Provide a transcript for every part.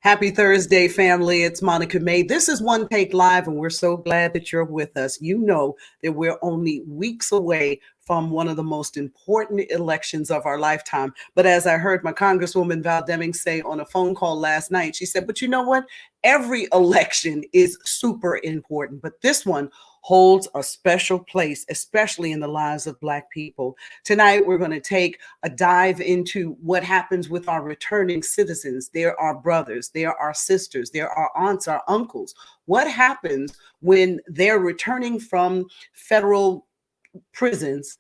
Happy Thursday, family. It's Monica May. This is One Take Live, and we're so glad that you're with us. You know that we're only weeks away from one of the most important elections of our lifetime. But as I heard my Congresswoman Val Deming say on a phone call last night, she said, but you know what? Every election is super important, but this one holds a special place, especially in the lives of Black people. Tonight, we're going to take a dive into what happens with our returning citizens. They're our brothers, they're our sisters, they're our aunts, our uncles. What happens when they're returning from federal prisons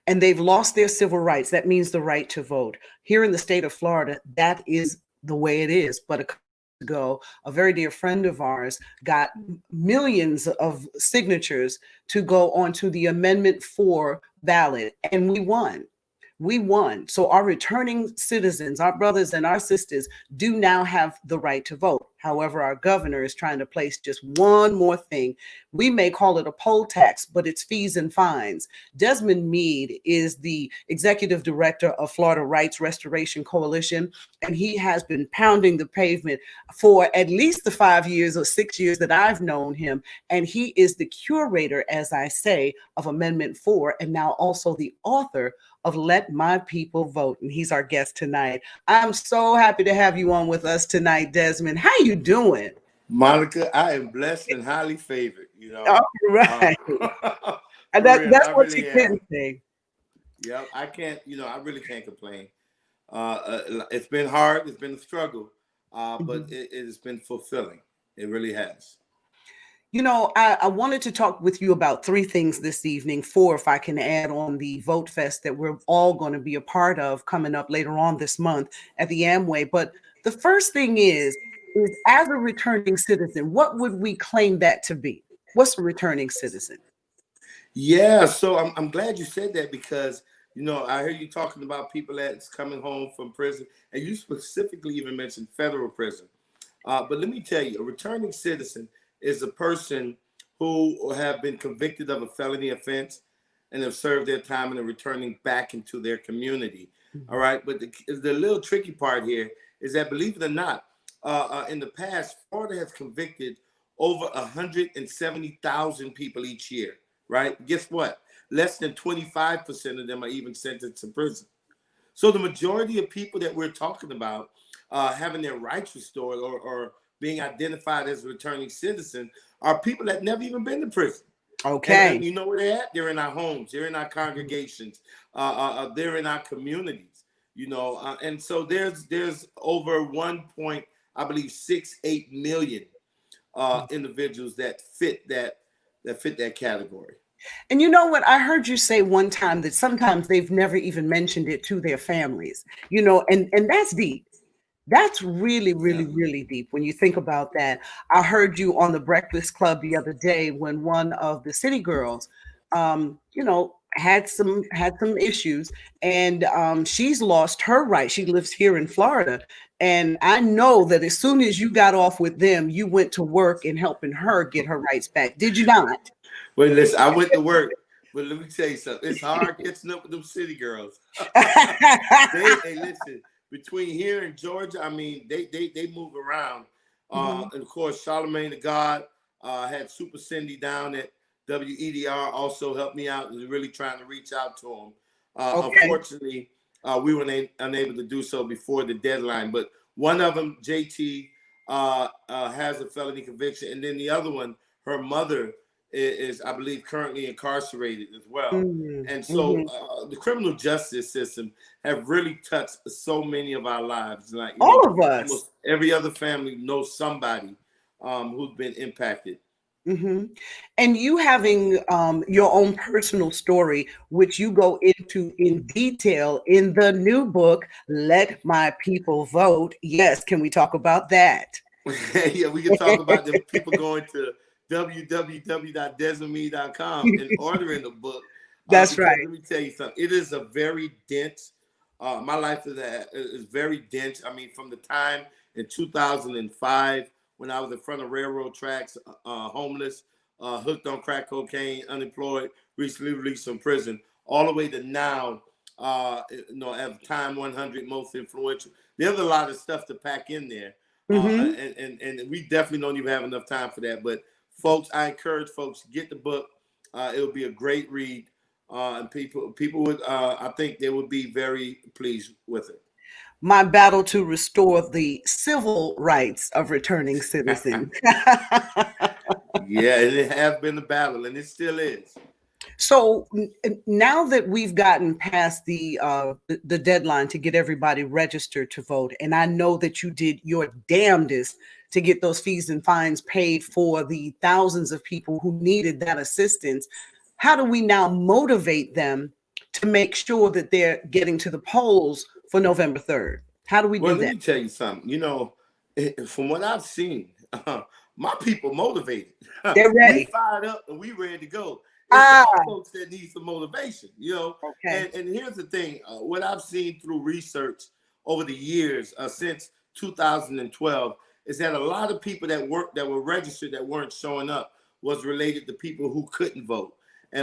and they've lost their civil rights? That means the right to vote. Here in the state of Florida, that is the way it is. But a couple ago, a very dear friend of ours got millions of signatures to go onto the Amendment 4 ballot, and we won. We won. So our returning citizens, our brothers and our sisters, do now have the right to vote. However, our governor is trying to place just one more thing. We may call it a poll tax, but it's fees and fines. Desmond Meade is the executive director of Florida Rights Restoration Coalition, and he has been pounding the pavement for at least the 5 years or 6 years that I've known him. And he is the curator, as I say, of Amendment 4, and now also the author of Let My People Vote. And he's our guest tonight. I'm so happy to have you on with us tonight, Desmond. How you doing? Monica, I am blessed and highly favored, All right. And for real, that's I what really you am. can say. Yep, I can't, I really can't complain. It's been hard, it's been a struggle, but Mhm. it has been fulfilling. It really has. I wanted to talk with you about three things this evening, four, if I can add on the Vote Fest that we're all going to be a part of coming up later on this month at the Amway. But the first thing is as a returning citizen, what would we claim that to be? What's a returning citizen? Yeah, so I'm glad you said that because, I hear you talking about people that's coming home from prison, and you specifically even mentioned federal prison. But let me tell you, a returning citizen is a person who have been convicted of a felony offense and have served their time and are returning back into their community. All Mhm. right. But the little tricky part here is that, believe it or not, in the past, Florida has convicted over 170,000 people each year. Right. Guess what? Less than 25% of them are even sentenced to prison. So the majority of people that we're talking about having their rights restored or being identified as a returning citizen are people that never even been to prison. And Okay. you know where they're at? They're in our homes. They're in our congregations. They're in our communities. And so there's over 1 point, I believe, 6-8 million individuals that fit that category. And you know what? I heard you say one time that sometimes they've never even mentioned it to their families, and that's deep. That's really, Yeah. really, really deep when you think about that. I heard you on the Breakfast Club the other day when one of the city girls, had some issues, and she's lost her right. She lives here in Florida, and I know that as soon as you got off with them, you went to work and helping her get her rights back. Did you not? Well, listen, I went to work, but let me tell you something. It's hard catching up with them city girls. Hey, listen, between here and Georgia, I mean, they move around. Mhm. And of course, Charlemagne the God had Super Cindy down at WEDR also helped me out and really trying to reach out to him. Okay. Unfortunately, we were unable to do so before the deadline. But one of them, JT, has a felony conviction, and then the other one, her mother is I believe, currently incarcerated as well. Mhm. And so Mhm. the criminal justice system have really touched so many of our lives. Like, All of us. almost every other family knows somebody who's been impacted. Hmm. And you having your own personal story, which you go into in detail in the new book, Let My People Vote. Yes, can we talk about that? Yeah, we can talk about the people going to www.desmondme.com and ordering the book That's because right. let me tell you something. It is a very dense. My life is very dense. I mean, from the time in 2005 when I was in front of railroad tracks, homeless, hooked on crack cocaine, unemployed, recently released from prison, all the way to now. At time 100 most influential. There's a lot of stuff to pack in there. Mm-hmm. And we definitely don't even have enough time for that. But folks, I encourage folks to get the book. It'll be a great read, and people would I think they would be very pleased with it. My battle to restore the civil rights of returning citizens. Yeah, and it has been a battle, and it still is. So now that we've gotten past the deadline to get everybody registered to vote, and I know that you did your damnedest to get those fees and fines paid for the thousands of people who needed that assistance, how do we now motivate them to make sure that they're getting to the polls for November 3rd? How do we Well, do let that? me tell you something. From what I've seen, my people motivated. They're We ready. fired up and we ready to go. It's Ah, our folks that need some motivation. okay. And here's the thing: what I've seen through research over the years since 2012 is that a lot of people that were registered that weren't showing up was related to people who couldn't vote.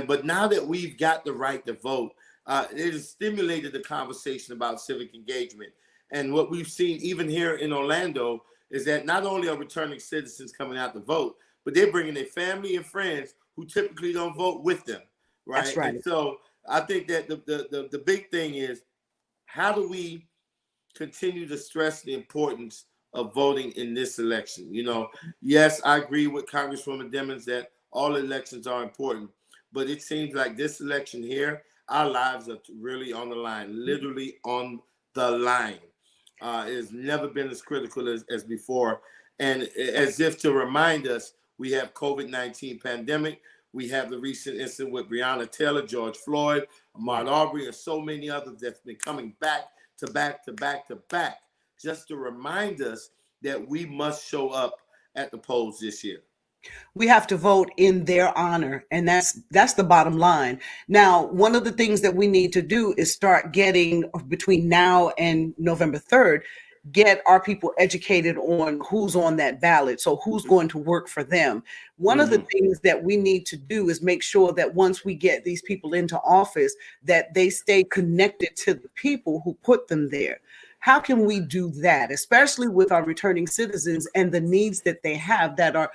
But now that we've got the right to vote, it has stimulated the conversation about civic engagement. And what we've seen even here in Orlando is that not only are returning citizens coming out to vote, but they're bringing their family and friends who typically don't vote with them, That's right? right. And so I think that the big thing is, how do we continue to stress the importance of voting in this election? Yes, I agree with Congresswoman Demings that all elections are important, but it seems like this election here, our lives are really on the line, literally on the line. It has never been as critical as before. And as if to remind us, we have COVID-19 pandemic. We have the recent incident with Breonna Taylor, George Floyd, Ahmaud Arbery, and so many others that's been coming back to back to back to back, just to remind us that we must show up at the polls this year. We have to vote in their honor, and that's the bottom line. Now, one of the things that we need to do is start getting, between now and November 3rd, get our people educated on who's on that ballot, so who's going to work for them. One of the Mm-hmm. things that we need to do is make sure that once we get these people into office, that they stay connected to the people who put them there. How can we do that, especially with our returning citizens and the needs that they have that are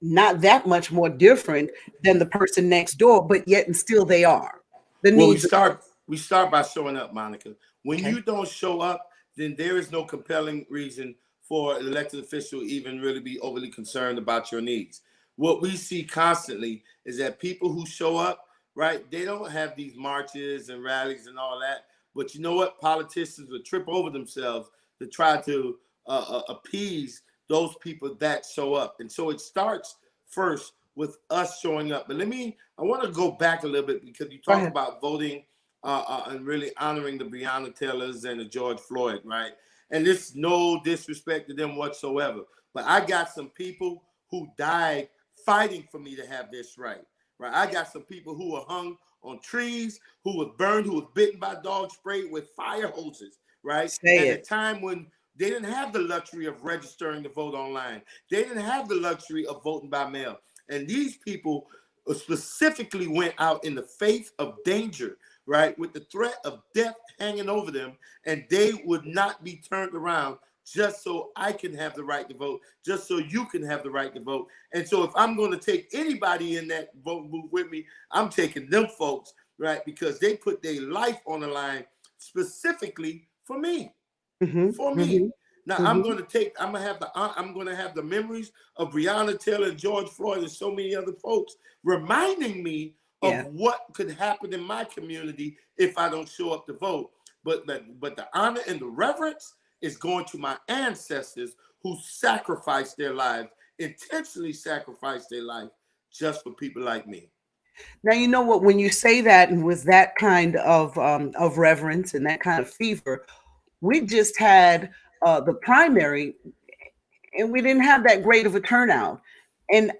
not that much more different than the person next door, but yet and still they are. The Well, we needs of, start we start by showing up, Monica. When okay. you don't show up, then there is no compelling reason for an elected official even really be overly concerned about your needs. What we see constantly is that people who show up, right, they don't have these marches and rallies and all that. But you know what? Politicians will trip over themselves to try to appease those people that show up. And so it starts first with us showing up. But I want to go back a little bit, because you Go talk ahead. about voting and really honoring the Breonna Taylors and the George Floyd, right? And this no disrespect to them whatsoever. But I got some people who died fighting for me to have this right, right? I got some people who were hung on trees, who was burned, who was bitten by dog spray with fire hoses, right? Say At a it. time when they didn't have the luxury of registering to vote online. They didn't have the luxury of voting by mail. And these people specifically went out in the face of danger, right, with the threat of death hanging over them, and they would not be turned around just so I can have the right to vote, just so you can have the right to vote. And so if I'm going to take anybody in that vote booth with me, I'm taking them folks, right, because they put their life on the line specifically for me, Mm-hmm, for me. mm-hmm, Now mm-hmm. I'm gonna have the memories of Breonna Taylor and George Floyd and so many other folks reminding me Yeah. of what could happen in my community if I don't show up to vote. But the honor and the reverence is going to my ancestors who sacrificed their lives, intentionally sacrificed their life just for people like me. Now you know what, when you say that and with that kind of reverence and that kind of fever, we just had the primary, and we didn't have that great of a turnout. And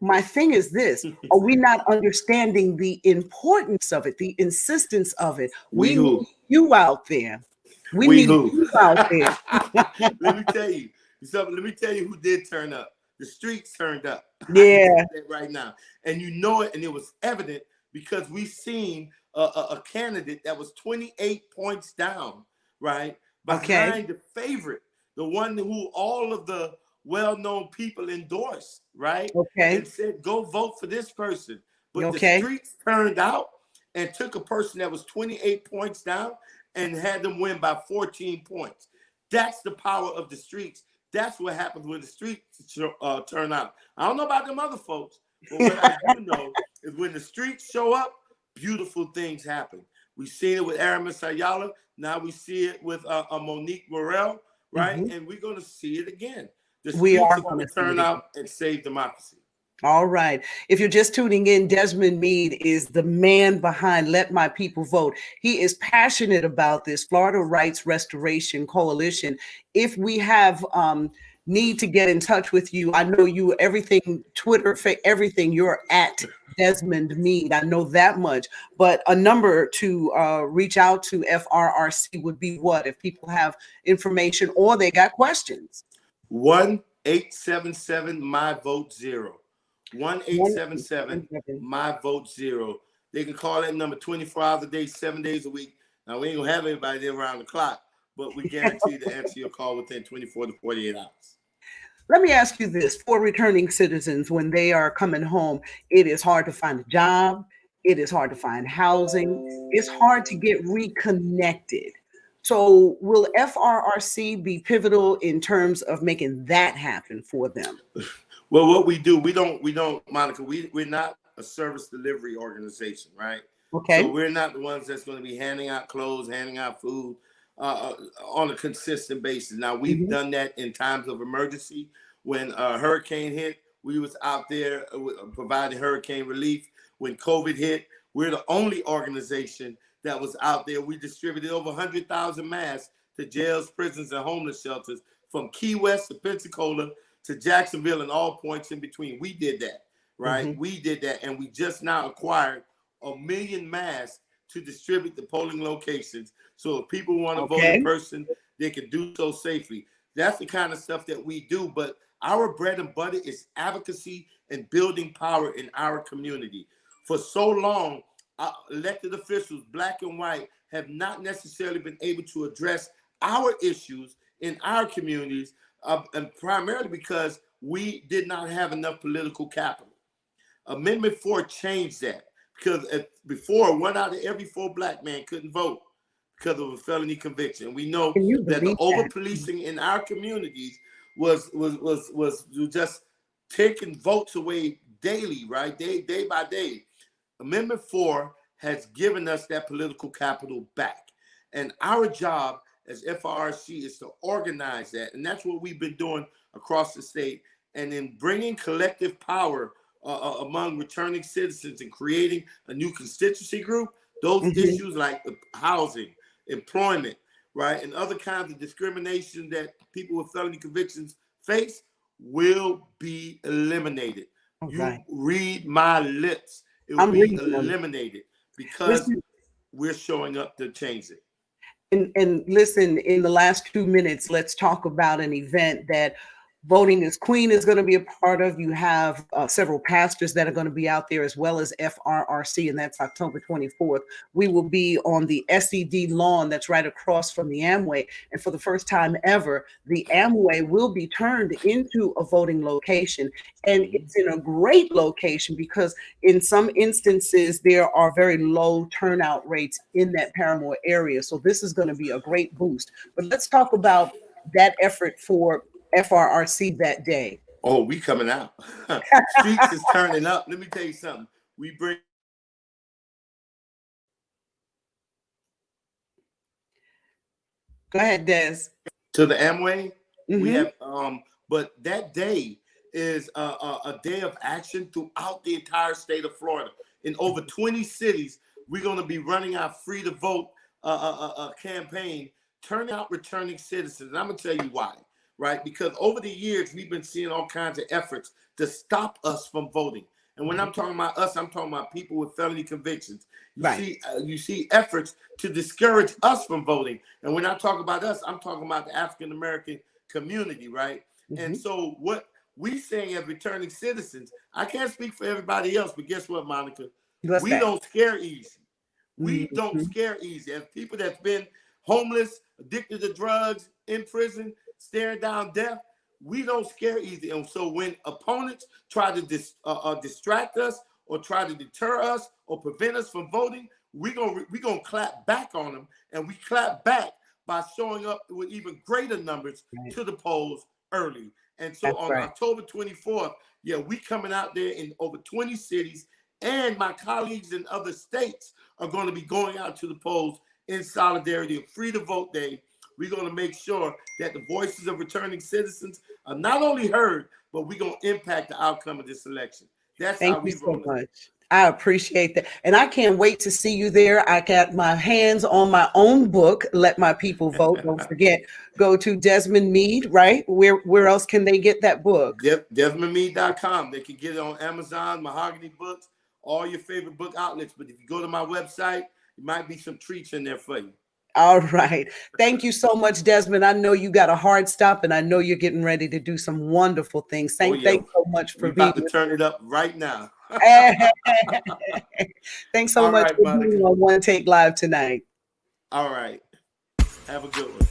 my thing is this: are we not understanding the importance of it, the insistence of it? We We need who? you out there. We We need who? you out there. Let me tell you something. Let me tell you who did turn up. The streets turned up. I can tell Yeah. you that right now. And you know it, and it was evident because we seen a candidate that was 28 points down, right, Okay. behind the favorite. the one who all of the well-known people endorsed, right? Okay. And said, go vote for this person. But the Okay. streets turned out and took a person that was 28 points down and had them win by 14 points. That's the power of the streets. That's what happens when the streets turn out. I don't know about them other folks, but what I do know is when the streets show up, beautiful things happen. We've seen it with Aramis Ayala. Now we see it with Monique Morel, right? Mm-hmm. And we're going to see it again. The We streets are are going going to to see turn it again. out and save democracy. All right. If you're just tuning in, Desmond Meade is the man behind Let My People Vote. He is passionate about this Florida Rights Restoration Coalition. If we have need to get in touch with you, I know you, everything, Twitter, everything, you're at Desmond Meade. I know that much. But a number to reach out to FRRC would be what? If people have information or they got questions. 1-877-MY-VOTE-0. 1-877-MY-VOTE-0. They can call that number 24 hours a day, 7 days a week. Now, we ain't going to have everybody there around the clock, but we guarantee to answer your call within 24 to 48 hours. Let me ask you this. For returning citizens, when they are coming home, it is hard to find a job. It is hard to find housing. It's hard to get reconnected. So will FRRC be pivotal in terms of making that happen for them? Well, what we do, we don't, Monica, we're not a service delivery organization, right? Okay. So we're not the ones that's going to be handing out clothes, handing out food on a consistent basis. Now, we've done that in times of emergency. When a hurricane hit, we was out there providing hurricane relief. When COVID hit, we're the only organization that was out there. We distributed over 100,000 masks to jails, prisons, and homeless shelters from Key West to Pensacola to Jacksonville and all points in between. We did that, right? We did that, and we just now acquired 1 million masks to distribute to polling locations. So if people want to vote in person, they can do so safely. That's the kind of stuff that we do, but our bread and butter is advocacy and building power in our community. For so long, elected officials, black and white, have not necessarily been able to address our issues in our communities, and primarily because we did not have enough political capital. Amendment 4 changed that, because before, 1 out of every 4 black men couldn't vote because of a felony conviction. We know that the over-policing in our communities was just taking votes away daily, right? Day by day. Amendment 4 has given us that political capital back. And our job as FRRC is to organize that. And that's what we've been doing across the state. And in bringing collective power among returning citizens and creating a new constituency group, those issues like housing, employment, right, and other kinds of discrimination that people with felony convictions face will be eliminated. You read my lips. It will be eliminated because we're showing up to change it. And listen, in the last 2 minutes, let's talk about an event that Voting as Queen is going to be a part of. You have several pastors that are going to be out there, as well as FRRC, and that's October 24th. We will be on the SED lawn that's right across from the Amway. And for the first time ever, the Amway will be turned into a voting location. And it's in a great location because in some instances, there are very low turnout rates in that Paramore area. So this is going to be a great boost. But let's talk about that effort for FRRC that day. Oh, we coming out. Streets is turning up. Let me tell you something. We bring. Go ahead, Des. To the Amway. We have, but that day is a day of action throughout the entire state of Florida. In over 20 cities, we're going to be running our Free to Vote campaign, turning out returning citizens. And I'm going to tell you why. Right? Because over the years, we've been seeing all kinds of efforts to stop us from voting. And when I'm talking about us, I'm talking about people with felony convictions. You see efforts to discourage us from voting. And when I talk about us, I'm talking about the African-American community, right? And so what we saying as returning citizens, I can't speak for everybody else, but guess what, Monica? We don't scare easy. We don't scare easy. As people that's been homeless, addicted to drugs, in prison, staring down death, we don't scare easy. And so when opponents try to distract us or try to deter us or prevent us from voting, we're gonna clap back on them, and we clap back by showing up with even greater numbers to the polls early. And so on October 24th, yeah, we coming out there in over 20 cities, and my colleagues in other states are going to be going out to the polls in solidarity of Free to Vote Day. We're going to make sure that the voices of returning citizens are not only heard, but we're going to impact the outcome of this election. That's how we roll. Thank you so much. I appreciate that. And I can't wait to see you there. I got my hands on my own book, Let My People Vote. Don't forget, go to Desmond Meade, right? Where else can they get that book? DesmondMeade.com. They can get it on Amazon, Mahogany Books, all your favorite book outlets. But if you go to my website, there might be some treats in there for you. All right. Thank you so much, Desmond. I know you got a hard stop, and I know you're getting ready to do some wonderful things. Thanks so much for being about to turn it up right now. Thanks so much for being on One Take Live tonight. All right. Have a good one.